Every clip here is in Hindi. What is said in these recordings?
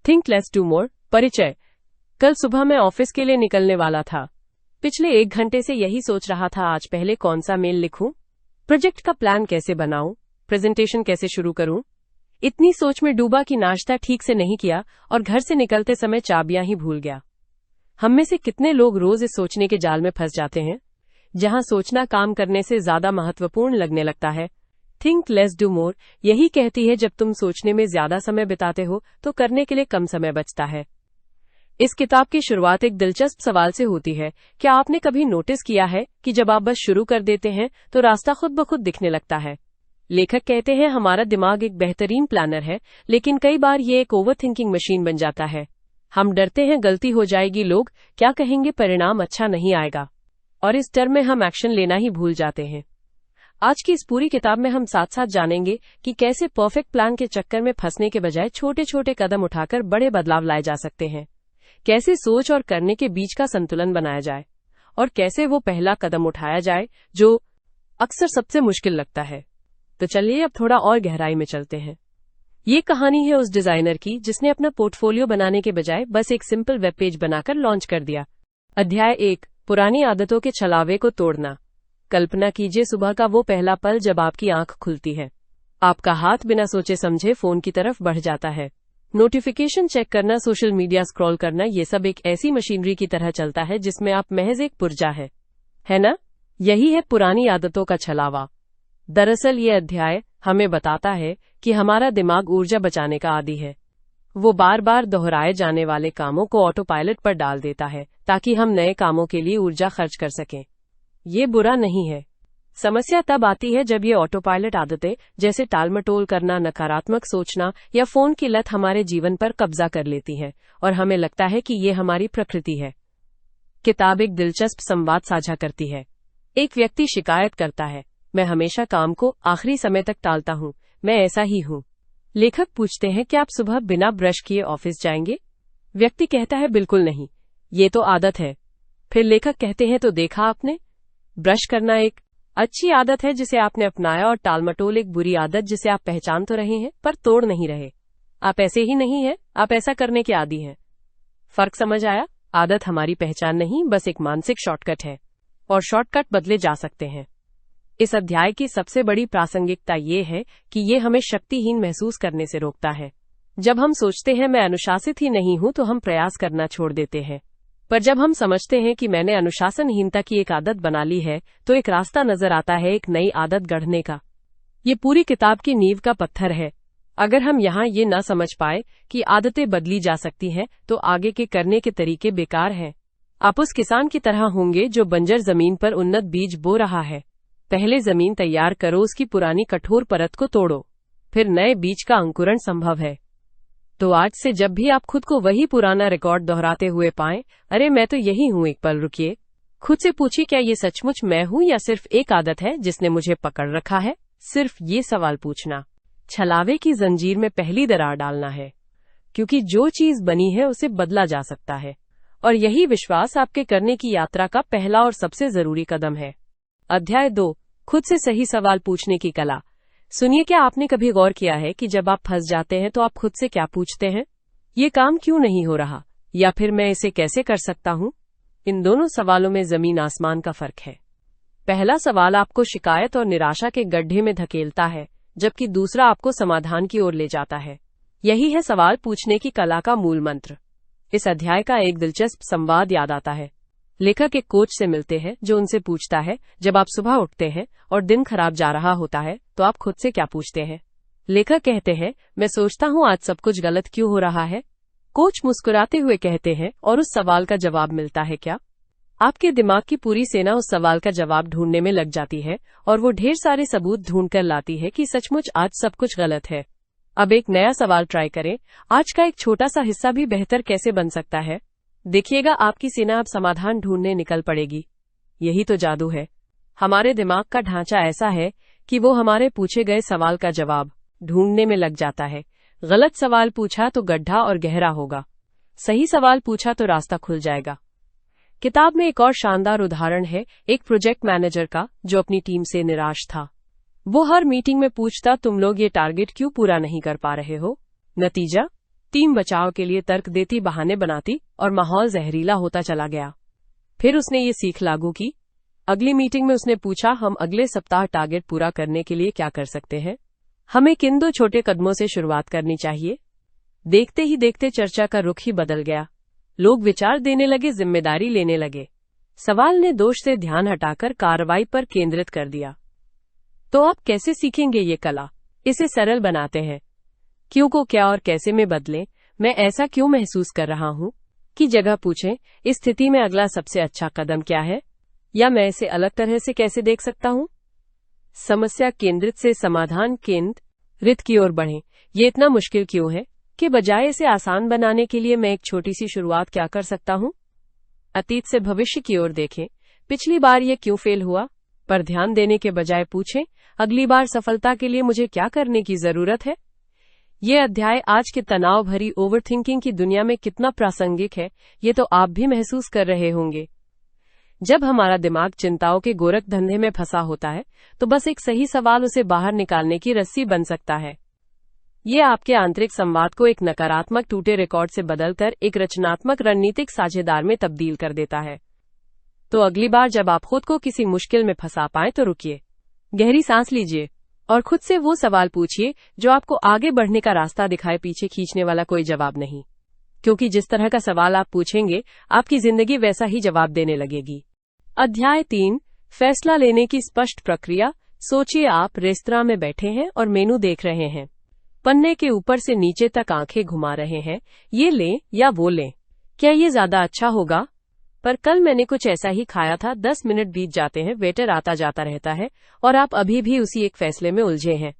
Think less do more. परिचय। कल सुबह मैं ऑफिस के लिए निकलने वाला था। पिछले 1 घंटे से यही सोच रहा था, आज पहले कौन सा मेल लिखूं, प्रोजेक्ट का प्लान कैसे बनाऊं, प्रेजेंटेशन कैसे शुरू करूं। इतनी सोच में डूबा कि नाश्ता ठीक से नहीं किया और घर से निकलते समय चाबियां ही भूल गया। हम में से कितने लोग रोज इस सोचने के जाल में फंस जाते हैं, जहां सोचना काम करने से ज्यादा महत्वपूर्ण लगने लगता है। थिंक लेस डू मोर यही कहती है, जब तुम सोचने में ज्यादा समय बिताते हो तो करने के लिए कम समय बचता है। इस किताब की शुरुआत एक दिलचस्प सवाल से होती है। क्या आपने कभी नोटिस किया है कि जब आप बस शुरू कर देते हैं तो रास्ता खुद ब खुद दिखने लगता है। लेखक कहते हैं, हमारा दिमाग एक बेहतरीन प्लानर है, लेकिन कई बार ये एक ओवर थिंकिंग मशीन बन जाता है। हम डरते हैं गलती हो जाएगी, लोग क्या कहेंगे, परिणाम अच्छा नहीं आएगा, और इस डर में हम एक्शन लेना ही भूल जाते हैं। आज की इस पूरी किताब में हम साथ साथ जानेंगे कि कैसे परफेक्ट प्लान के चक्कर में फंसने के बजाय छोटे छोटे कदम उठाकर बड़े बदलाव लाए जा सकते हैं। कैसे सोच और करने के बीच का संतुलन बनाया जाए, और कैसे वो पहला कदम उठाया जाए जो अक्सर सबसे मुश्किल लगता है। तो चलिए अब थोड़ा और गहराई में चलते हैं। ये कहानी है उस डिजाइनर की जिसने अपना पोर्टफोलियो बनाने के बजाय बस एक सिंपल वेब पेज बनाकर लॉन्च कर दिया। अध्याय 1, पुरानी आदतों के छलावे को तोड़ना। कल्पना कीजिए सुबह का वो पहला पल जब आपकी आंख खुलती है। आपका हाथ बिना सोचे समझे फोन की तरफ बढ़ जाता है। नोटिफिकेशन चेक करना, सोशल मीडिया स्क्रॉल करना, ये सब एक ऐसी मशीनरी की तरह चलता है जिसमें आप महज एक पुर्जा है ना? यही है पुरानी आदतों का छलावा। दरअसल ये अध्याय हमें बताता है कि हमारा दिमाग ऊर्जा बचाने का आदी है। वो बार बार दोहराए जाने वाले कामों को ऑटो पायलट पर डाल देता है ताकि हम नए कामों के लिए ऊर्जा खर्च कर सकें। ये बुरा नहीं है। समस्या तब आती है जब ये ऑटो पायलट आदतें, जैसे टालमटोल करना, नकारात्मक सोचना या फोन की लत, हमारे जीवन पर कब्जा कर लेती हैं और हमें लगता है कि ये हमारी प्रकृति है। किताब एक दिलचस्प संवाद साझा करती है। एक व्यक्ति शिकायत करता है, मैं हमेशा काम को आखिरी समय तक टालता हूँ, मैं ऐसा ही हूँ। लेखक पूछते हैं, क्या आप सुबह बिना ब्रश किए ऑफिस जाएंगे? व्यक्ति कहता है, बिल्कुल नहीं, ये तो आदत है। फिर लेखक कहते हैं, तो देखा आपने, ब्रश करना एक अच्छी आदत है जिसे आपने अपनाया, और टालमटोल एक बुरी आदत जिसे आप पहचान तो रहे हैं पर तोड़ नहीं रहे। आप ऐसे ही नहीं हैं, आप ऐसा करने के आदी हैं। फर्क समझ आया? आदत हमारी पहचान नहीं, बस एक मानसिक शॉर्टकट है, और शॉर्टकट बदले जा सकते हैं। इस अध्याय की सबसे बड़ी प्रासंगिकता ये है कि ये हमें शक्तिहीन महसूस करने से रोकता है। जब हम सोचते हैं मैं अनुशासित ही नहीं हूं तो हम प्रयास करना छोड़ देते हैं, पर जब हम समझते हैं कि मैंने अनुशासनहीनता की एक आदत बना ली है तो एक रास्ता नजर आता है एक नई आदत गढ़ने का। ये पूरी किताब की नींव का पत्थर है। अगर हम यहाँ ये न समझ पाए कि आदतें बदली जा सकती हैं तो आगे के करने के तरीके बेकार हैं। आप उस किसान की तरह होंगे जो बंजर जमीन पर उन्नत बीज बो रहा है। पहले जमीन तैयार करो, उसकी पुरानी कठोर परत को तोड़ो, फिर नए बीज का अंकुरण संभव है। तो आज से जब भी आप खुद को वही पुराना रिकॉर्ड दोहराते हुए पाएं, अरे मैं तो यही हूं, एक पल रुकिए, खुद से पूछिए, क्या ये सचमुच मैं हूं या सिर्फ एक आदत है जिसने मुझे पकड़ रखा है? सिर्फ ये सवाल पूछना छलावे की जंजीर में पहली दरार डालना है, क्योंकि जो चीज बनी है उसे बदला जा सकता है, और यही विश्वास आपके करने की यात्रा का पहला और सबसे जरूरी कदम है। अध्याय 2, खुद से सही सवाल पूछने की कला। सुनिए, क्या आपने कभी गौर किया है कि जब आप फंस जाते हैं तो आप खुद से क्या पूछते हैं? ये काम क्यों नहीं हो रहा, या फिर मैं इसे कैसे कर सकता हूं? इन दोनों सवालों में जमीन आसमान का फर्क है। पहला सवाल आपको शिकायत और निराशा के गड्ढे में धकेलता है, जबकि दूसरा आपको समाधान की ओर ले जाता है। यही है सवाल पूछने की कला का मूल मंत्र। इस अध्याय का एक दिलचस्प संवाद याद आता है। लेखक एक कोच से मिलते हैं जो उनसे पूछता है, जब आप सुबह उठते हैं और दिन खराब जा रहा होता है तो आप खुद से क्या पूछते हैं? लेखक कहते हैं, मैं सोचता हूँ आज सब कुछ गलत क्यों हो रहा है। कोच मुस्कुराते हुए कहते हैं, और उस सवाल का जवाब मिलता है क्या? आपके दिमाग की पूरी सेना उस सवाल का जवाब ढूंढने में लग जाती है, और वो ढेर सारे सबूत ढूंढ कर लाती है कि सचमुच आज सब कुछ गलत है। अब एक नया सवाल ट्राई करें, आज का एक छोटा सा हिस्सा भी बेहतर कैसे बन सकता है? देखिएगा, आपकी सेना अब समाधान ढूंढने निकल पड़ेगी। यही तो जादू है। हमारे दिमाग का ढांचा ऐसा है कि वो हमारे पूछे गए सवाल का जवाब ढूंढने में लग जाता है। गलत सवाल पूछा तो गड्ढा और गहरा होगा, सही सवाल पूछा तो रास्ता खुल जाएगा। किताब में एक और शानदार उदाहरण है एक प्रोजेक्ट मैनेजर का जो अपनी टीम से निराश था। वो हर मीटिंग में पूछता, तुम लोग ये टारगेट क्यों पूरा नहीं कर पा रहे हो? नतीजा, टीम बचाव के लिए तर्क देती, बहाने बनाती और माहौल जहरीला होता चला गया। फिर उसने ये सीख लागू की। अगली मीटिंग में उसने पूछा, हम अगले सप्ताह टारगेट पूरा करने के लिए क्या कर सकते हैं? हमें किन 2 छोटे कदमों से शुरुआत करनी चाहिए? देखते ही देखते चर्चा का रुख ही बदल गया। लोग विचार देने लगे, जिम्मेदारी लेने लगे। सवाल ने दोष से ध्यान हटाकर कार्रवाई पर केंद्रित कर दिया। तो आप कैसे सीखेंगे ये कला? इसे सरल बनाते हैं। क्यों को क्या और कैसे में बदलें। मैं ऐसा क्यों महसूस कर रहा हूं की जगह पूछें, इस स्थिति में अगला सबसे अच्छा कदम क्या है, या मैं इसे अलग तरह से कैसे देख सकता हूं? समस्या केंद्रित से समाधान केंद्रित की ओर बढ़ें। ये इतना मुश्किल क्यों है कि बजाय इसे आसान बनाने के लिए मैं एक छोटी सी शुरुआत क्या कर सकता हूं? अतीत से भविष्य की ओर देखें। पिछली बार ये क्यों फेल हुआ पर ध्यान देने के बजाय पूछें, अगली बार सफलता के लिए मुझे क्या करने की जरूरत है? ये अध्याय आज के तनाव भरी ओवरथिंकिंग की दुनिया में कितना प्रासंगिक है, ये तो आप भी महसूस कर रहे होंगे। जब हमारा दिमाग चिंताओं के गोरख धंधे में फंसा होता है, तो बस एक सही सवाल उसे बाहर निकालने की रस्सी बन सकता है। ये आपके आंतरिक संवाद को एक नकारात्मक टूटे रिकॉर्ड से बदलकर एक रचनात्मक रणनीतिक साझेदार में तब्दील कर देता है। तो अगली बार जब आप खुद को किसी मुश्किल में फंसा पाएं, तो रुकिए, गहरी सांस लीजिए और खुद से वो सवाल पूछिए जो आपको आगे बढ़ने का रास्ता दिखाए, पीछे खींचने वाला कोई जवाब नहीं। क्योंकि जिस तरह का सवाल आप पूछेंगे, आपकी जिंदगी वैसा ही जवाब देने लगेगी। अध्याय 3, फैसला लेने की स्पष्ट प्रक्रिया। सोचिए, आप रेस्तरां में बैठे हैं और मेनू देख रहे हैं। पन्ने के ऊपर से नीचे तक आंखें घुमा रहे हैं, ये लें या वो लें, क्या ये ज्यादा अच्छा होगा? पर कल मैंने कुछ ऐसा ही खाया था। 10 मिनट बीत जाते हैं, वेटर आता जाता रहता है और आप अभी भी उसी एक फैसले में उलझे हैं।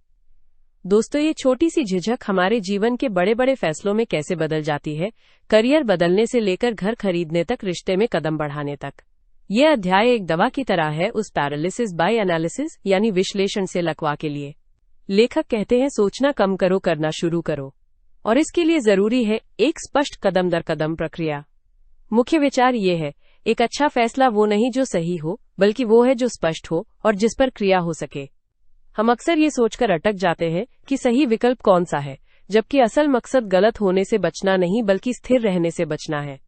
दोस्तों, ये छोटी सी झिझक हमारे जीवन के बड़े बड़े फैसलों में कैसे बदल जाती है, करियर बदलने से लेकर घर खरीदने तक, रिश्ते में कदम बढ़ाने तक। यह अध्याय एक दवा की तरह है उस पैरालिसिस बाय एनालिसिस यानी विश्लेषण से लकवा के लिए। लेखक कहते हैं, सोचना कम करो, करना शुरू करो। और इसके लिए जरूरी है एक स्पष्ट कदम दर कदम प्रक्रिया। मुख्य विचार ये है, एक अच्छा फैसला वो नहीं जो सही हो, बल्कि वो है जो स्पष्ट हो और जिस पर क्रिया हो सके। हम अक्सर ये सोचकर अटक जाते हैं कि सही विकल्प कौन सा है, जबकि असल मकसद गलत होने से बचना नहीं, बल्कि स्थिर रहने से बचना है।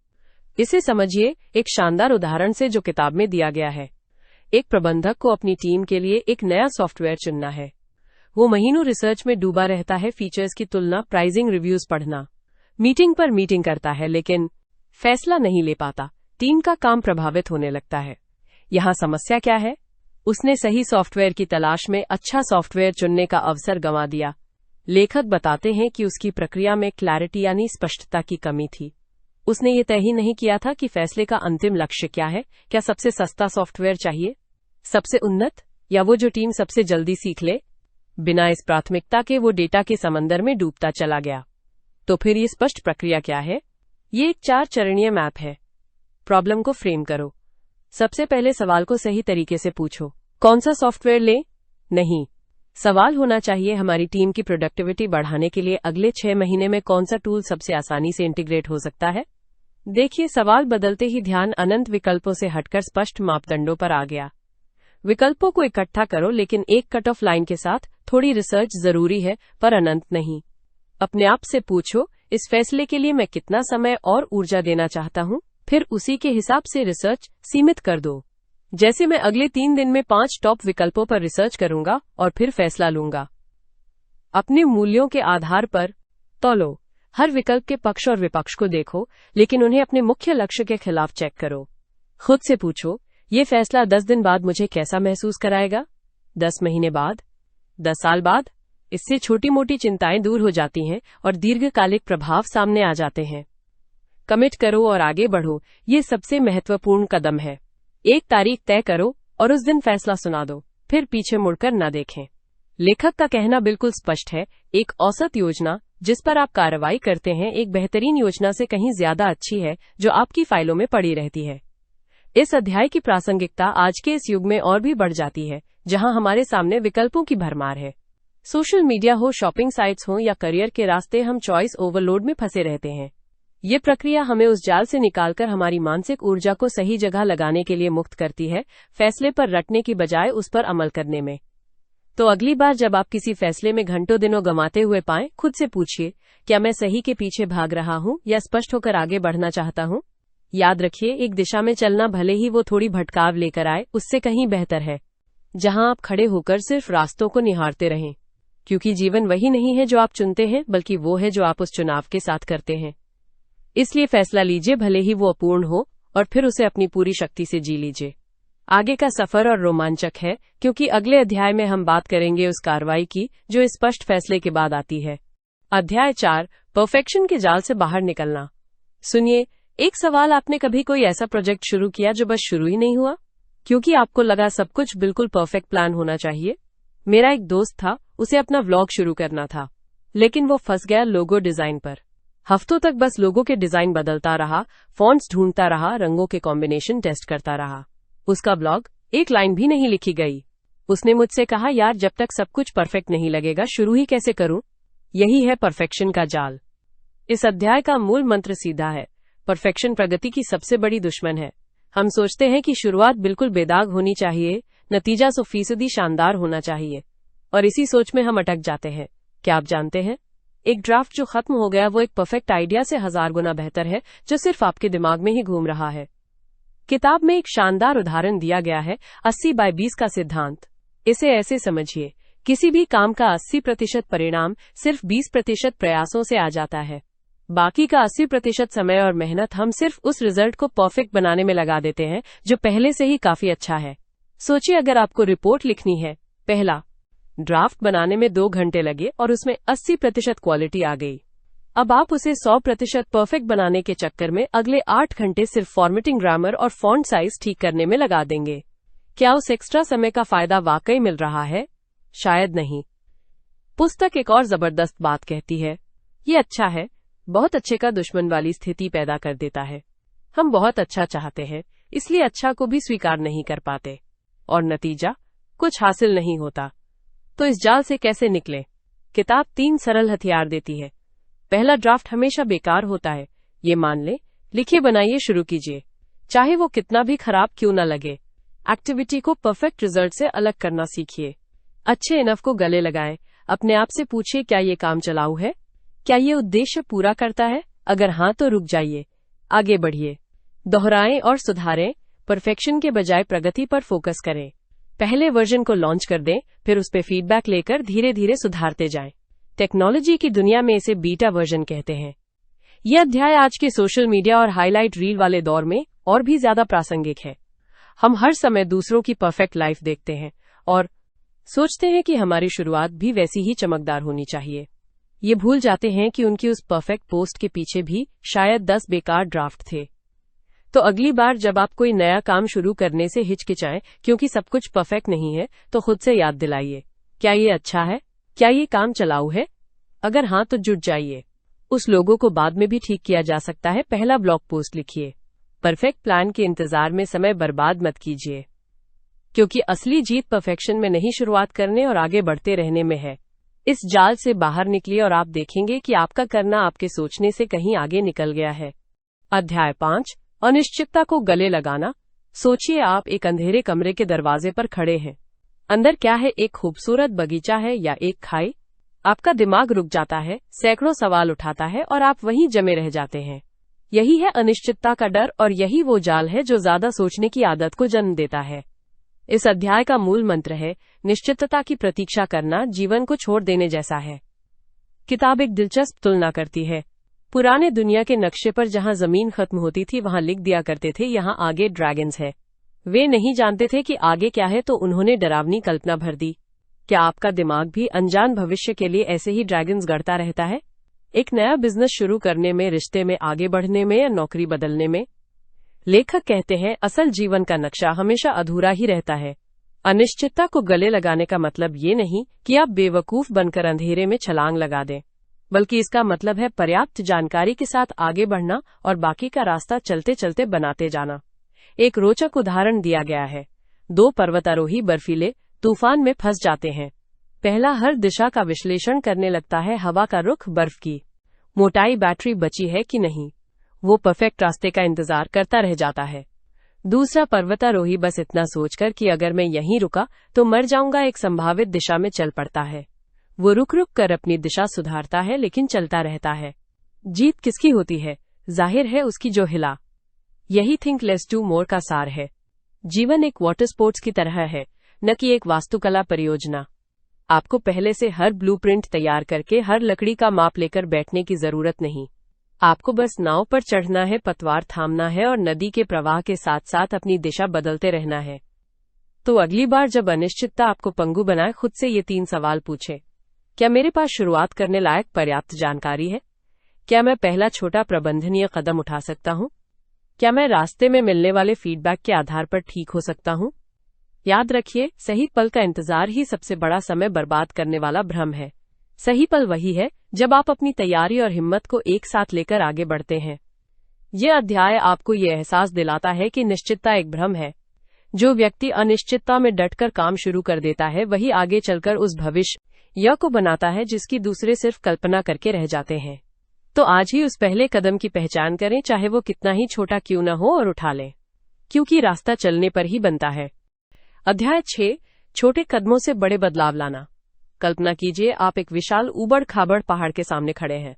इसे समझिए एक शानदार उदाहरण से जो किताब में दिया गया है। एक प्रबंधक को अपनी टीम के लिए एक नया सॉफ्टवेयर चुनना है। वो महीनों रिसर्च में डूबा रहता है, फीचर्स की तुलना, प्राइसिंग रिव्यूज पढ़ना, मीटिंग पर मीटिंग करता है, लेकिन फैसला नहीं ले पाता। टीम का काम प्रभावित होने लगता है। यहाँ समस्या क्या है? उसने सही सॉफ्टवेयर की तलाश में अच्छा सॉफ्टवेयर चुनने का अवसर गंवा दिया। लेखक बताते हैं कि उसकी प्रक्रिया में क्लैरिटी यानी स्पष्टता की कमी थी। उसने ये तय ही नहीं किया था कि फैसले का अंतिम लक्ष्य क्या है। क्या सबसे सस्ता सॉफ्टवेयर चाहिए, सबसे उन्नत, या वो जो टीम सबसे जल्दी सीख ले? बिना इस प्राथमिकता के वो डेटा के समंदर में डूबता चला गया। तो फिर ये स्पष्ट प्रक्रिया क्या है? ये एक 4 चरणीय मैप है। प्रॉब्लम को फ्रेम करो। सबसे पहले सवाल को सही तरीके से पूछो। कौन सा सॉफ्टवेयर ले? नहीं, सवाल होना चाहिए, हमारी टीम की प्रोडक्टिविटी बढ़ाने के लिए अगले 6 महीने में कौन सा टूल सबसे आसानी से इंटीग्रेट हो सकता है? देखिए, सवाल बदलते ही ध्यान अनंत विकल्पों से हटकर स्पष्ट मापदंडों पर आ गया। विकल्पों को इकट्ठा करो, लेकिन एक कट ऑफ लाइन के साथ। थोड़ी रिसर्च जरूरी है, पर अनंत नहीं। अपने आप से पूछो, इस फैसले के लिए मैं कितना समय और ऊर्जा देना चाहता हूं? फिर उसी के हिसाब से रिसर्च सीमित कर दो। जैसे मैं अगले 3 दिन में 5 टॉप विकल्पों पर रिसर्च करूंगा और फिर फैसला लूंगा। अपने मूल्यों के आधार पर तौलो। हर विकल्प के पक्ष और विपक्ष को देखो, लेकिन उन्हें अपने मुख्य लक्ष्य के खिलाफ चेक करो। खुद से पूछो, ये फैसला 10 दिन बाद मुझे कैसा महसूस कराएगा? 10 महीने बाद? 10 साल बाद? इससे छोटी मोटी चिंताएं दूर हो जाती हैं और दीर्घकालिक प्रभाव सामने आ जाते हैं। कमिट करो और आगे बढ़ो, ये सबसे महत्वपूर्ण कदम है। एक तारीख तय करो और उस दिन फैसला सुना दो, फिर पीछे मुड़कर न देखें। लेखक का कहना बिल्कुल स्पष्ट है, एक औसत योजना जिस पर आप कार्रवाई करते हैं, एक बेहतरीन योजना से कहीं ज्यादा अच्छी है जो आपकी फाइलों में पड़ी रहती है। इस अध्याय की प्रासंगिकता आज के इस युग में और भी बढ़ जाती है, जहां हमारे सामने विकल्पों की भरमार है। सोशल मीडिया हो, शॉपिंग साइट्स हो या करियर के रास्ते, हम चॉइस ओवरलोड में फंसे रहते हैं। ये प्रक्रिया हमें उस जाल से निकालकर हमारी मानसिक ऊर्जा को सही जगह लगाने के लिए मुक्त करती है, फैसले पर रटने की बजाय उस पर अमल करने में। तो अगली बार जब आप किसी फैसले में घंटों दिनों गंवाते हुए पाएं, खुद से पूछिए, क्या मैं सही के पीछे भाग रहा हूँ या स्पष्ट होकर आगे बढ़ना चाहता हूँ? याद रखिए, एक दिशा में चलना भले ही वो थोड़ी भटकाव लेकर आए, उससे कहीं बेहतर है जहां आप खड़े होकर सिर्फ रास्तों को निहारते रहें, क्योंकि जीवन वही नहीं है जो आप चुनते हैं, बल्कि वो है जो आप उस चुनाव के साथ करते हैं। इसलिए फैसला लीजिए, भले ही वो अपूर्ण हो, और फिर उसे अपनी पूरी शक्ति से जी लीजिए। आगे का सफर और रोमांचक है, क्योंकि अगले अध्याय में हम बात करेंगे उस कार्रवाई की जो इस स्पष्ट फैसले के बाद आती है। अध्याय 4, परफेक्शन के जाल से बाहर निकलना। सुनिए, एक सवाल, आपने कभी कोई ऐसा प्रोजेक्ट शुरू किया जो बस शुरू ही नहीं हुआ, क्योंकि आपको लगा सब कुछ बिल्कुल परफेक्ट प्लान होना चाहिए? मेरा एक दोस्त था, उसे अपना व्लॉग शुरू करना था, लेकिन वो फंस गया लोगो डिजाइन पर। हफ्तों तक बस लोगों के डिजाइन बदलता रहा, फॉन्ट्स ढूंढता रहा, रंगों के कॉम्बिनेशन टेस्ट करता रहा। उसका ब्लॉग एक लाइन भी नहीं लिखी गई। उसने मुझसे कहा, यार, जब तक सब कुछ परफेक्ट नहीं लगेगा, शुरू ही कैसे करूं? यही है परफेक्शन का जाल। इस अध्याय का मूल मंत्र सीधा है, परफेक्शन प्रगति की सबसे बड़ी दुश्मन है। हम सोचते हैं कि शुरुआत बिल्कुल बेदाग होनी चाहिए, नतीजा 100% शानदार होना चाहिए, और इसी सोच में हम अटक जाते हैं। क्या आप जानते हैं, एक ड्राफ्ट जो खत्म हो गया वो एक परफेक्ट आइडिया से 1000 गुना बेहतर है, जो सिर्फ आपके दिमाग में ही घूम रहा है। किताब में एक शानदार उदाहरण दिया गया है, 80/20 का सिद्धांत। इसे ऐसे समझिए, किसी भी काम का 80% परिणाम सिर्फ 20% प्रयासों से आ जाता है। बाकी का 80% समय और मेहनत हम सिर्फ उस रिजल्ट को परफेक्ट बनाने में लगा देते हैं जो पहले से ही काफी अच्छा है। सोचिए, अगर आपको रिपोर्ट लिखनी है, पहला ड्राफ्ट बनाने में 2 घंटे लगे और उसमें 80% क्वालिटी आ गई। अब आप उसे 100% परफेक्ट बनाने के चक्कर में अगले 8 घंटे सिर्फ फॉर्मेटिंग, ग्रामर और फॉन्ट साइज ठीक करने में लगा देंगे। क्या उस एक्स्ट्रा समय का फायदा वाकई मिल रहा है? शायद नहीं। पुस्तक एक और जबरदस्त बात कहती है, ये अच्छा है बहुत अच्छे का दुश्मन वाली स्थिति पैदा कर देता है। हम बहुत अच्छा चाहते हैं, इसलिए अच्छा को भी स्वीकार नहीं कर पाते, और नतीजा कुछ हासिल नहीं होता। तो इस जाल से कैसे निकले? किताब 3 सरल हथियार देती है। पहला, ड्राफ्ट हमेशा बेकार होता है, ये मान ले, लिखिए, बनाइए, शुरू कीजिए, चाहे वो कितना भी खराब क्यों न लगे। एक्टिविटी को परफेक्ट रिजल्ट से अलग करना सीखिए। अच्छे इनफ को गले लगाएं। अपने आप से पूछिए, क्या ये काम चलाऊ है? क्या ये उद्देश्य पूरा करता है? अगर हाँ, तो रुक जाइए, आगे बढ़िए। दोहराएं और सुधारें। परफेक्शन के बजाय प्रगति पर फोकस करें। पहले वर्जन को लॉन्च कर दें, फिर उस पर फीडबैक लेकर धीरे धीरे सुधारते जाएं। टेक्नोलॉजी की दुनिया में इसे बीटा वर्जन कहते हैं। यह अध्याय आज के सोशल मीडिया और हाईलाइट रील वाले दौर में और भी ज्यादा प्रासंगिक है। हम हर समय दूसरों की परफेक्ट लाइफ देखते हैं और सोचते हैं कि हमारी शुरुआत भी वैसी ही चमकदार होनी चाहिए। ये भूल जाते हैं कि उनकी उस परफेक्ट पोस्ट के पीछे भी शायद 10 बेकार ड्राफ्ट थे। तो अगली बार जब आप कोई नया काम शुरू करने से हिचकिचाएं क्योंकि सब कुछ परफेक्ट नहीं है, तो खुद से याद दिलाइए, क्या ये अच्छा है? क्या ये काम चलाऊ है? अगर हाँ, तो जुट जाइए। उस लोगों को बाद में भी ठीक किया जा सकता है। पहला ब्लॉग पोस्ट लिखिए। परफेक्ट प्लान के इंतजार में समय बर्बाद मत कीजिए, क्योंकि असली जीत परफेक्शन में नहीं, शुरुआत करने और आगे बढ़ते रहने में है। इस जाल से बाहर निकलिए और आप देखेंगे कि आपका करना आपके सोचने से कहीं आगे निकल गया है। अध्याय 5, अनिश्चितता को गले लगाना। सोचिए, आप एक अंधेरे कमरे के दरवाजे पर खड़े हैं। अंदर क्या है? एक खूबसूरत बगीचा है या एक खाई? आपका दिमाग रुक जाता है, सैकड़ों सवाल उठाता है और आप वहीं जमे रह जाते हैं। यही है अनिश्चितता का डर, और यही वो जाल है जो ज्यादा सोचने की आदत को जन्म देता है। इस अध्याय का मूल मंत्र है, निश्चितता की प्रतीक्षा करना जीवन को छोड़ देने जैसा है। किताब एक दिलचस्प तुलना करती है। पुराने दुनिया के नक्शे पर जहां जमीन खत्म होती थी, वहां लिख दिया करते थे, यहां आगे ड्रैगन्स है। वे नहीं जानते थे कि आगे क्या है, तो उन्होंने डरावनी कल्पना भर दी। क्या आपका दिमाग भी अनजान भविष्य के लिए ऐसे ही ड्रैगन्स गढ़ता रहता है? एक नया बिजनेस शुरू करने में, रिश्ते में आगे बढ़ने में या नौकरी बदलने में? लेखक कहते हैं, असल जीवन का नक्शा हमेशा अधूरा ही रहता है। अनिश्चितता को गले लगाने का मतलब ये नहीं कि आप बेवकूफ बनकर अंधेरे में छलांग लगा दें, बल्कि इसका मतलब है पर्याप्त जानकारी के साथ आगे बढ़ना और बाकी का रास्ता चलते चलते बनाते जाना। एक रोचक उदाहरण दिया गया है। 2 पर्वतारोही बर्फीले तूफान में फंस जाते हैं। पहला हर दिशा का विश्लेषण करने लगता है, हवा का रुख, बर्फ की मोटाई, बैटरी बची है कि नहीं। वो परफेक्ट रास्ते का इंतजार करता रह जाता है। दूसरा पर्वतारोही बस इतना सोचकर कि अगर मैं यहीं रुका तो मर जाऊंगा, एक संभावित दिशा में चल पड़ता है। वो रुक रुक कर अपनी दिशा सुधारता है लेकिन चलता रहता है। जीत किसकी होती है? जाहिर है उसकी जो हिला। यही थिंक लेस डू मोर का सार है। जीवन एक वाटर स्पोर्ट्स की तरह है, न कि एक वास्तुकला परियोजना। आपको पहले से हर ब्लूप्रिंट तैयार करके हर लकड़ी का माप लेकर बैठने की जरूरत नहीं। आपको बस नाव पर चढ़ना है, पतवार थामना है और नदी के प्रवाह के साथ साथ अपनी दिशा बदलते रहना है। तो अगली बार जब अनिश्चितता आपको पंगु बनाए, खुद से ये 3 सवाल पूछे। क्या मेरे पास शुरुआत करने लायक पर्याप्त जानकारी है? क्या मैं पहला छोटा प्रबंधनीय कदम उठा सकता हूँ? क्या मैं रास्ते में मिलने वाले फीडबैक के आधार पर ठीक हो सकता हूँ? याद रखिए, सही पल का इंतजार ही सबसे बड़ा समय बर्बाद करने वाला भ्रम है। सही पल वही है जब आप अपनी तैयारी और हिम्मत को एक साथ लेकर आगे बढ़ते हैं। यह अध्याय आपको ये एहसास दिलाता है कि निश्चितता एक भ्रम है। जो व्यक्ति अनिश्चितता में डटकर काम शुरू कर देता है, वही आगे चलकर उस भविष्य को बनाता है जिसकी दूसरे सिर्फ कल्पना करके रह जाते हैं। तो आज ही उस पहले कदम की पहचान करें, चाहे वो कितना ही छोटा क्यों न हो, और उठा लें, क्योंकि रास्ता चलने पर ही बनता है। अध्याय 6, छोटे कदमों से बड़े बदलाव लाना। कल्पना कीजिए, आप एक विशाल ऊबड़ खाबड़ पहाड़ के सामने खड़े हैं।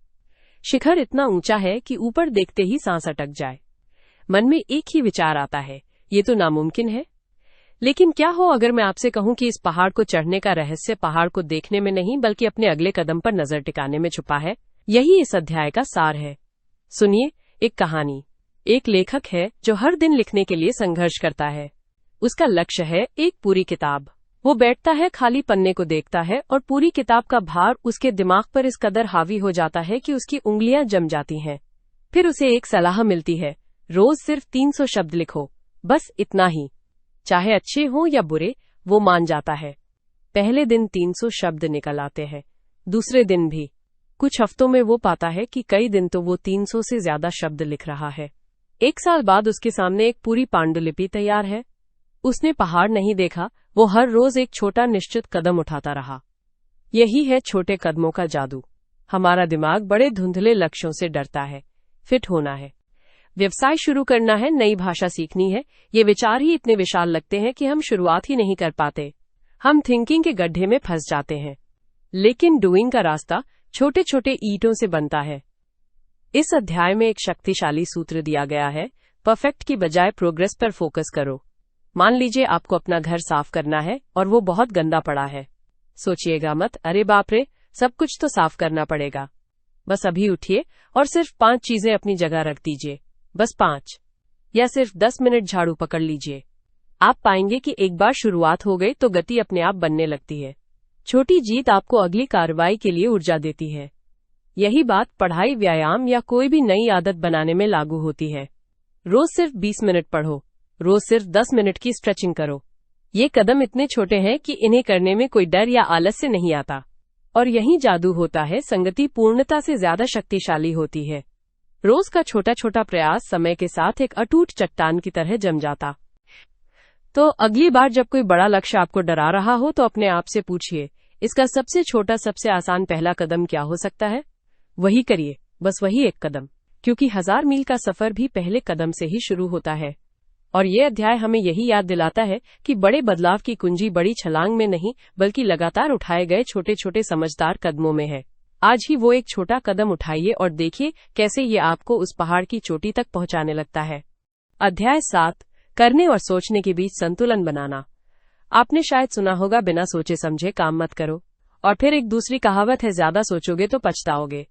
शिखर इतना ऊंचा है कि ऊपर देखते ही सांस अटक जाए। मन में एक ही विचार आता है, ये तो नामुमकिन है। लेकिन क्या हो अगर मैं आपसे कहूं कि इस पहाड़ को चढ़ने का रहस्य पहाड़ को देखने में नहीं, बल्कि अपने अगले कदम पर नजर टिकाने में छुपा है। यही इस अध्याय का सार है। सुनिए, एक कहानी। एक लेखक है जो हर दिन लिखने के लिए संघर्ष करता है। उसका लक्ष्य है एक पूरी किताब। वो बैठता है, खाली पन्ने को देखता है और पूरी किताब का भार उसके दिमाग पर इस कदर हावी हो जाता है कि उसकी उंगलियां जम जाती हैं। फिर उसे एक सलाह मिलती है, रोज सिर्फ 300 शब्द लिखो, बस इतना ही। चाहे अच्छे हो या बुरे, वो मान जाता है। पहले दिन 300 शब्द निकल आते हैं, दूसरे दिन भी। कुछ हफ्तों में वो पाता है कि कई दिन तो वो 300 से ज्यादा शब्द लिख रहा है। 1 साल बाद उसके सामने एक पूरी पांडुलिपि तैयार है। उसने पहाड़ नहीं देखा, वो हर रोज एक छोटा निश्चित कदम उठाता रहा। यही है छोटे कदमों का जादू। हमारा दिमाग बड़े धुंधले लक्ष्यों से डरता है। फिट होना है, व्यवसाय शुरू करना है, नई भाषा सीखनी है, ये विचार ही इतने विशाल लगते हैं कि हम शुरुआत ही नहीं कर पाते। हम थिंकिंग के गड्ढे में फंस जाते हैं। लेकिन डूइंग का रास्ता छोटे छोटे ईंटों से बनता है। इस अध्याय में एक शक्तिशाली सूत्र दिया गया है, परफेक्ट की बजाय प्रोग्रेस पर फोकस करो। मान लीजिए आपको अपना घर साफ करना है और वो बहुत गंदा पड़ा है। सोचिएगा मत, अरे बाप रे, सब कुछ तो साफ करना पड़ेगा। बस अभी उठिए और सिर्फ 5 चीजें अपनी जगह रख दीजिए। बस 5 या सिर्फ 10 मिनट झाड़ू पकड़ लीजिए। आप पाएंगे कि एक बार शुरुआत हो गई तो गति अपने आप बनने लगती है। छोटी जीत आपको अगली कार्रवाई के लिए ऊर्जा देती है। यही बात पढ़ाई, व्यायाम या कोई भी नई आदत बनाने में लागू होती है। रोज सिर्फ 20 मिनट पढ़ो, रोज सिर्फ 10 मिनट की स्ट्रेचिंग करो। ये कदम इतने छोटे हैं कि इन्हें करने में कोई डर या आलस्य नहीं आता। और यही जादू होता है, संगति पूर्णता से ज्यादा शक्तिशाली होती है। रोज का छोटा छोटा प्रयास समय के साथ एक अटूट चट्टान की तरह जम जाता। तो अगली बार जब कोई बड़ा लक्ष्य आपको डरा रहा हो, तो अपने आप से पूछिए, इसका सबसे छोटा, सबसे आसान पहला कदम क्या हो सकता है? वही करिए, बस वही एक कदम, क्योंकि 1000 मील का सफर भी पहले कदम से ही शुरू होता है। और ये अध्याय हमें यही याद दिलाता है कि बड़े बदलाव की कुंजी बड़ी छलांग में नहीं, बल्कि लगातार उठाए गए छोटे छोटे समझदार कदमों में है। आज ही वो एक छोटा कदम उठाइए और देखिए कैसे ये आपको उस पहाड़ की चोटी तक पहुंचाने लगता है। अध्याय 7, करने और सोचने के बीच संतुलन बनाना। आपने शायद सुना होगा, बिना सोचे समझे काम मत करो। और फिर एक दूसरी कहावत है, ज्यादा सोचोगे तो पछताओगे।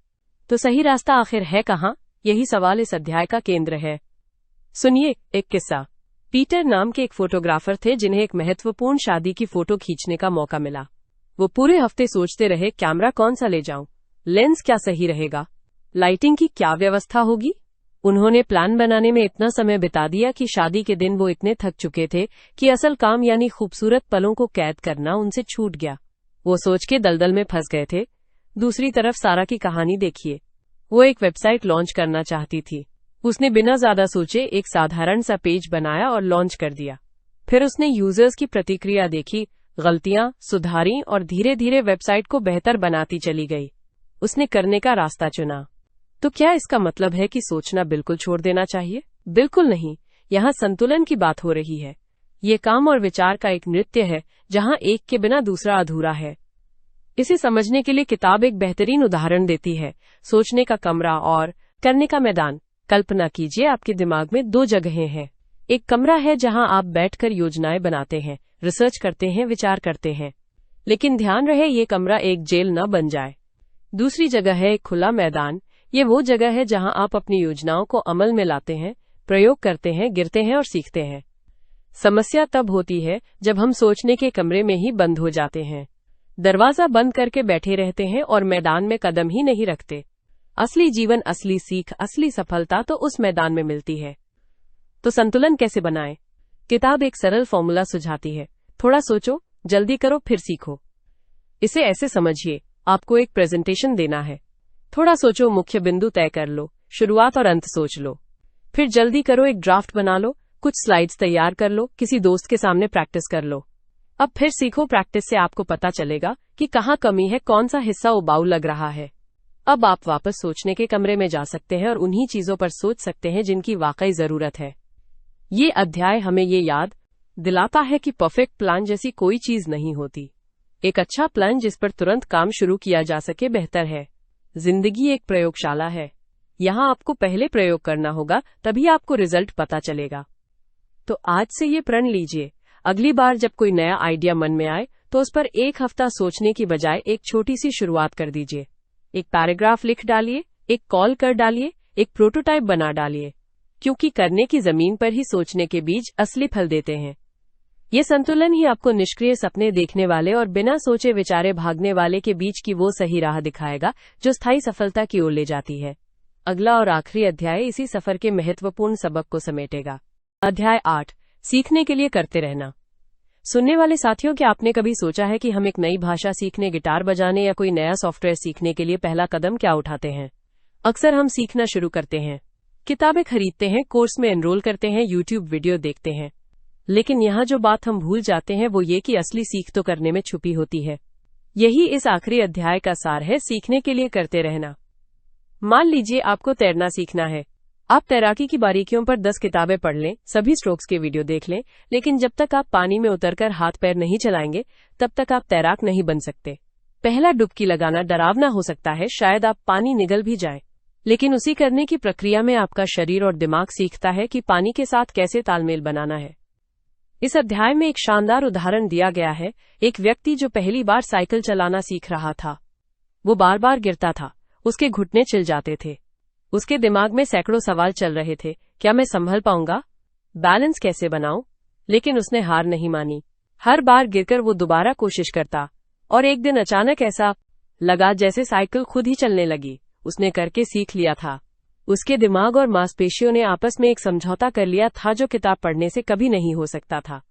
तो सही रास्ता आखिर है कहाँ? यही सवाल इस अध्याय का केंद्र है। सुनिए एक किस्सा। पीटर नाम के एक फोटोग्राफर थे जिन्हें एक महत्वपूर्ण शादी की फोटो खींचने का मौका मिला। वो पूरे हफ्ते सोचते रहे, कैमरा कौन सा ले जाऊं, लेंस क्या सही रहेगा, लाइटिंग की क्या व्यवस्था होगी। उन्होंने प्लान बनाने में इतना समय बिता दिया कि शादी के दिन वो इतने थक चुके थे कि असल काम यानी खूबसूरत पलों को कैद करना उनसे छूट गया। वो सोच के दलदल में फंस गए थे। दूसरी तरफ सारा की कहानी देखिए। वो एक वेबसाइट लॉन्च करना चाहती थी। उसने बिना ज्यादा सोचे एक साधारण सा पेज बनाया और लॉन्च कर दिया। फिर उसने यूजर्स की प्रतिक्रिया देखी, गलतियां सुधारी और धीरे धीरे वेबसाइट को बेहतर बनाती चली गई। उसने करने का रास्ता चुना। तो क्या इसका मतलब है कि सोचना बिल्कुल छोड़ देना चाहिए? बिल्कुल नहीं। यहाँ संतुलन की बात हो रही है। ये काम और विचार का एक नृत्य है, जहाँ एक के बिना दूसरा अधूरा है। इसे समझने के लिए किताब एक बेहतरीन उदाहरण देती है। सोचने का कमरा और करने का मैदान। कल्पना कीजिए आपके दिमाग में दो जगहें हैं। एक कमरा है जहां आप बैठकर योजनाएं बनाते हैं, रिसर्च करते हैं, विचार करते हैं। लेकिन ध्यान रहे ये कमरा एक जेल न बन जाए। दूसरी जगह है एक खुला मैदान। ये वो जगह है जहां आप अपनी योजनाओं को अमल में लाते हैं, प्रयोग करते हैं, गिरते हैं और सीखते हैं। समस्या तब होती है जब हम सोचने के कमरे में ही बंद हो जाते हैं, दरवाजा बंद करके बैठे रहते हैं और मैदान में कदम ही नहीं रखते। असली जीवन, असली सीख, असली सफलता तो उस मैदान में मिलती है। तो संतुलन कैसे बनाएं? किताब एक सरल फॉर्मूला सुझाती है। थोड़ा सोचो, जल्दी करो, फिर सीखो। इसे ऐसे समझिए, आपको एक प्रेजेंटेशन देना है। थोड़ा सोचो, मुख्य बिंदु तय कर लो, शुरुआत और अंत सोच लो। फिर जल्दी करो, एक ड्राफ्ट बना लो, कुछ स्लाइड्स तैयार कर लो, किसी दोस्त के सामने प्रैक्टिस कर लो। अब फिर सीखो। प्रैक्टिस से आपको पता चलेगा कि कहाँ कमी है, कौन सा हिस्सा उबाऊ लग रहा है। अब आप वापस सोचने के कमरे में जा सकते हैं और उन्हीं चीजों पर सोच सकते हैं जिनकी वाकई जरूरत है। ये अध्याय हमें ये याद दिलाता है कि परफेक्ट प्लान जैसी कोई चीज नहीं होती। एक अच्छा प्लान जिस पर तुरंत काम शुरू किया जा सके बेहतर है। जिंदगी एक प्रयोगशाला है। यहाँ आपको पहले प्रयोग करना होगा, तभी आपको रिजल्ट पता चलेगा। तो आज से ये प्रण लीजिए, अगली बार जब कोई नया आइडिया मन में आए तो उस पर एक हफ्ता सोचने की बजाय एक छोटी सी शुरुआत कर दीजिए। एक पैराग्राफ लिख डालिए, एक कॉल कर डालिए, एक प्रोटोटाइप बना डालिए, क्योंकि करने की जमीन पर ही सोचने के बीज असली फल देते हैं। ये संतुलन ही आपको निष्क्रिय सपने देखने वाले और बिना सोचे विचारे भागने वाले के बीच की वो सही राह दिखाएगा जो स्थायी सफलता की ओर ले जाती है। अगला और आखिरी अध्याय इसी सफर के महत्वपूर्ण सबक को समेटेगा। अध्याय 8, सीखने के लिए करते रहना। सुनने वाले साथियों, क्या आपने कभी सोचा है कि हम एक नई भाषा सीखने, गिटार बजाने या कोई नया सॉफ्टवेयर सीखने के लिए पहला कदम क्या उठाते हैं? अक्सर हम सीखना शुरू करते हैं, किताबें खरीदते हैं, कोर्स में एनरोल करते हैं, यूट्यूब वीडियो देखते हैं। लेकिन यहाँ जो बात हम भूल जाते हैं वो ये कि असली सीख तो करने में छुपी होती है। यही इस आखिरी अध्याय का सार है, सीखने के लिए करते रहना। मान लीजिए आपको तैरना सीखना है। आप तैराकी की बारीकियों पर 10 किताबें पढ़ लें, सभी स्ट्रोक्स के वीडियो देख लें, लेकिन जब तक आप पानी में उतरकर हाथ पैर नहीं चलाएंगे तब तक आप तैराक नहीं बन सकते। पहला डुबकी लगाना डरावना हो सकता है, शायद आप पानी निगल भी जाएं, लेकिन उसी करने की प्रक्रिया में आपका शरीर और दिमाग सीखता है कि पानी के साथ कैसे तालमेल बनाना है। इस अध्याय में एक शानदार उदाहरण दिया गया है। एक व्यक्ति जो पहली बार साइकिल चलाना सीख रहा था, वो बार बार गिरता था, उसके घुटने छिल जाते थे, उसके दिमाग में सैकड़ों सवाल चल रहे थे। क्या मैं संभल पाऊंगा? बैलेंस कैसे बनाऊं? लेकिन उसने हार नहीं मानी। हर बार गिरकर वो दोबारा कोशिश करता और एक दिन अचानक ऐसा लगा जैसे साइकिल खुद ही चलने लगी। उसने करके सीख लिया था। उसके दिमाग और मांसपेशियों ने आपस में एक समझौता कर लिया था जो किताब पढ़ने से कभी नहीं हो सकता था।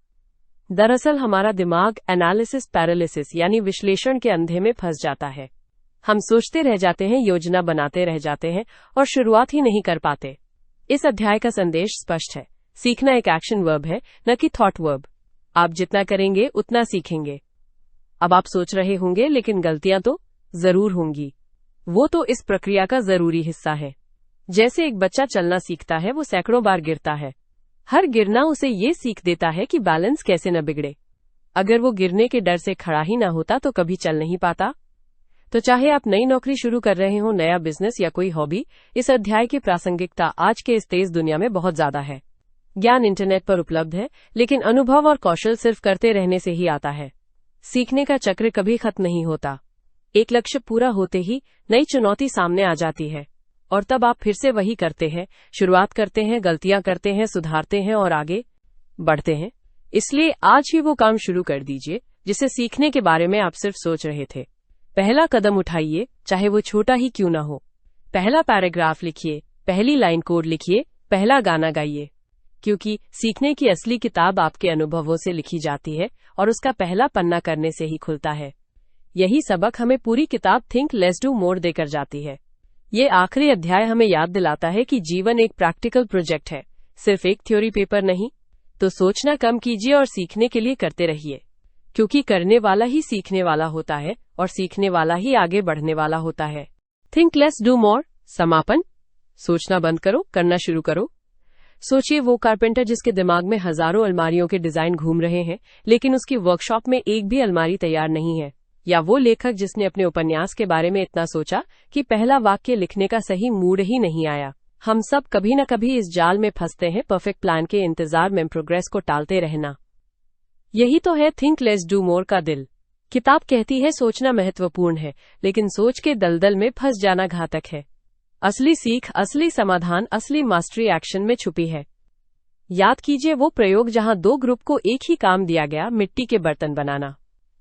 दरअसल हमारा दिमाग एनालिसिस पैरालिसिस यानी विश्लेषण के अंधे में फंस जाता है। हम सोचते रह जाते हैं, योजना बनाते रह जाते हैं और शुरुआत ही नहीं कर पाते। इस अध्याय का संदेश स्पष्ट है, सीखना एक एक्शन वर्ब है, न कि थॉट वर्ब। आप जितना करेंगे उतना सीखेंगे। अब आप सोच रहे होंगे, लेकिन गलतियां तो जरूर होंगी। वो तो इस प्रक्रिया का जरूरी हिस्सा है। जैसे एक बच्चा चलना सीखता है, वो सैकड़ों बार गिरता है। हर गिरना उसे ये सीख देता है कि बैलेंस कैसे न बिगड़े। अगर वो गिरने के डर से खड़ा ही ना होता तो कभी चल नहीं पाता। तो चाहे आप नई नौकरी शुरू कर रहे हो, नया बिजनेस या कोई हॉबी, इस अध्याय की प्रासंगिकता आज के इस तेज दुनिया में बहुत ज्यादा है। ज्ञान इंटरनेट पर उपलब्ध है, लेकिन अनुभव और कौशल सिर्फ करते रहने से ही आता है। सीखने का चक्र कभी खत्म नहीं होता। एक लक्ष्य पूरा होते ही नई चुनौती सामने आ जाती है और तब आप फिर से वही करते हैं, शुरुआत करते हैं, गलतियां करते हैं, सुधारते हैं और आगे बढ़ते हैं। इसलिए आज ही वो काम शुरू कर दीजिए जिसे सीखने के बारे में आप सिर्फ सोच रहे थे। पहला कदम उठाइए, चाहे वो छोटा ही क्यों ना हो। पहला पैराग्राफ लिखिए, पहली लाइन कोड लिखिए, पहला गाना गाइए, क्योंकि सीखने की असली किताब आपके अनुभवों से लिखी जाती है और उसका पहला पन्ना करने से ही खुलता है। यही सबक हमें पूरी किताब थिंक लेस डू मोर देकर जाती है। ये आखिरी अध्याय हमें याद दिलाता है कि जीवन एक प्रैक्टिकल प्रोजेक्ट है, सिर्फ एक थ्योरी पेपर नहीं। तो सोचना कम कीजिए और सीखने के लिए करते रहिए, क्योंकि करने वाला ही सीखने वाला होता है और सीखने वाला ही आगे बढ़ने वाला होता है। Think less do more. समापन। सोचना बंद करो, करना शुरू करो। सोचिए वो कारपेंटर जिसके दिमाग में हजारों अलमारियों के डिजाइन घूम रहे हैं, लेकिन उसकी वर्कशॉप में एक भी अलमारी तैयार नहीं है। या वो लेखक जिसने अपने उपन्यास के बारे में इतना सोचा कि पहला वाक्य लिखने का सही मूड ही नहीं आया। हम सब कभी न कभी इस जाल में फंसते हैं, परफेक्ट प्लान के इंतजार में प्रोग्रेस को टालते रहना। यही तो है थिंक लेस डू मोर का दिल। किताब कहती है सोचना महत्वपूर्ण है, लेकिन सोच के दलदल में फंस जाना घातक है। असली सीख, असली समाधान, असली मास्टरी एक्शन में छुपी है। याद कीजिए वो प्रयोग जहां 2 ग्रुप को एक ही काम दिया गया, मिट्टी के बर्तन बनाना।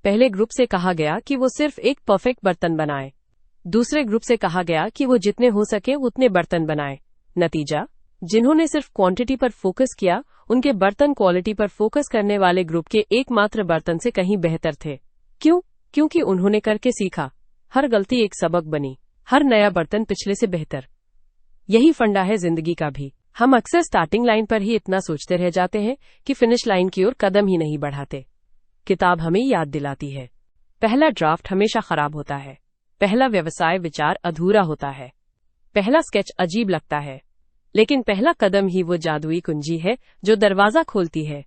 पहले ग्रुप से कहा गया कि वो सिर्फ एक परफेक्ट बर्तन बनाए। दूसरे ग्रुप से कहा गया कि वो जितने हो सके उतने बर्तन बनाए। नतीजा, जिन्होंने सिर्फ क्वांटिटी पर फोकस किया, उनके बर्तन क्वालिटी पर फोकस करने वाले ग्रुप के एकमात्र बर्तन से कहीं बेहतर थे। क्यों? क्योंकि उन्होंने करके सीखा। हर गलती एक सबक बनी, हर नया बर्तन पिछले से बेहतर। यही फंडा है जिंदगी का भी। हम अक्सर स्टार्टिंग लाइन पर ही इतना सोचते रह जाते हैं कि फिनिश लाइन की ओर कदम ही नहीं बढ़ाते। किताब हमें याद दिलाती है, पहला ड्राफ्ट हमेशा खराब होता है, पहला व्यवसाय विचार अधूरा होता है, पहला स्केच अजीब लगता है, लेकिन पहला कदम ही वो जादुई कुंजी है जो दरवाजा खोलती है।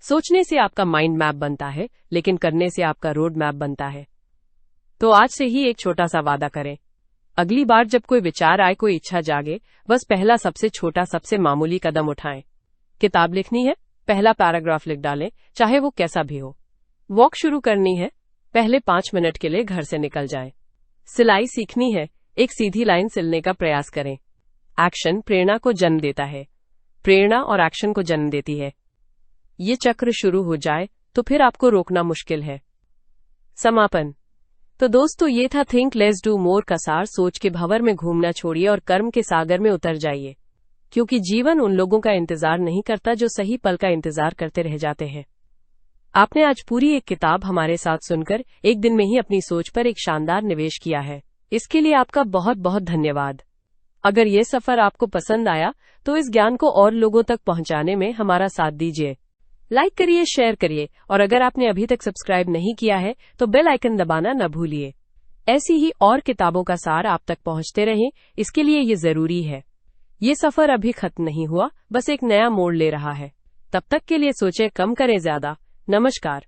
सोचने से आपका माइंड मैप बनता है, लेकिन करने से आपका रोड मैप बनता है। तो आज से ही एक छोटा सा वादा करें, अगली बार जब कोई विचार आए, कोई इच्छा जागे, बस पहला सबसे छोटा, सबसे मामूली कदम उठाएं। किताब लिखनी है, पहला पैराग्राफ लिख डालें, चाहे वो कैसा भी हो। वॉक शुरू करनी है, पहले 5 मिनट के लिए घर से निकल जाएं। सिलाई सीखनी है, एक सीधी लाइन सिलने का प्रयास करें। एक्शन प्रेरणा को जन्म देता है, प्रेरणा और एक्शन को जन्म देती है। ये चक्र शुरू हो जाए तो फिर आपको रोकना मुश्किल है। समापन। तो दोस्तों, ये था थिंक लेस डू मोर का सार। सोच के भंवर में घूमना छोड़िए और कर्म के सागर में उतर जाइए, क्योंकि जीवन उन लोगों का इंतजार नहीं करता जो सही पल का इंतजार करते रह जाते हैं। आपने आज पूरी एक किताब हमारे साथ सुनकर एक दिन में ही अपनी सोच पर एक शानदार निवेश किया है। इसके लिए आपका बहुत बहुत धन्यवाद। अगर ये सफर आपको पसंद आया तो इस ज्ञान को और लोगों तक पहुंचाने में हमारा साथ दीजिए। लाइक करिए, शेयर करिए, और अगर आपने अभी तक सब्सक्राइब नहीं किया है तो बेल आइकन दबाना न भूलिए। ऐसी ही और किताबों का सार आप तक पहुंचते रहे, इसके लिए ये जरूरी है। ये सफर अभी खत्म नहीं हुआ, बस एक नया मोड़ ले रहा है। तब तक के लिए सोचें, कम करें ज्यादा। नमस्कार।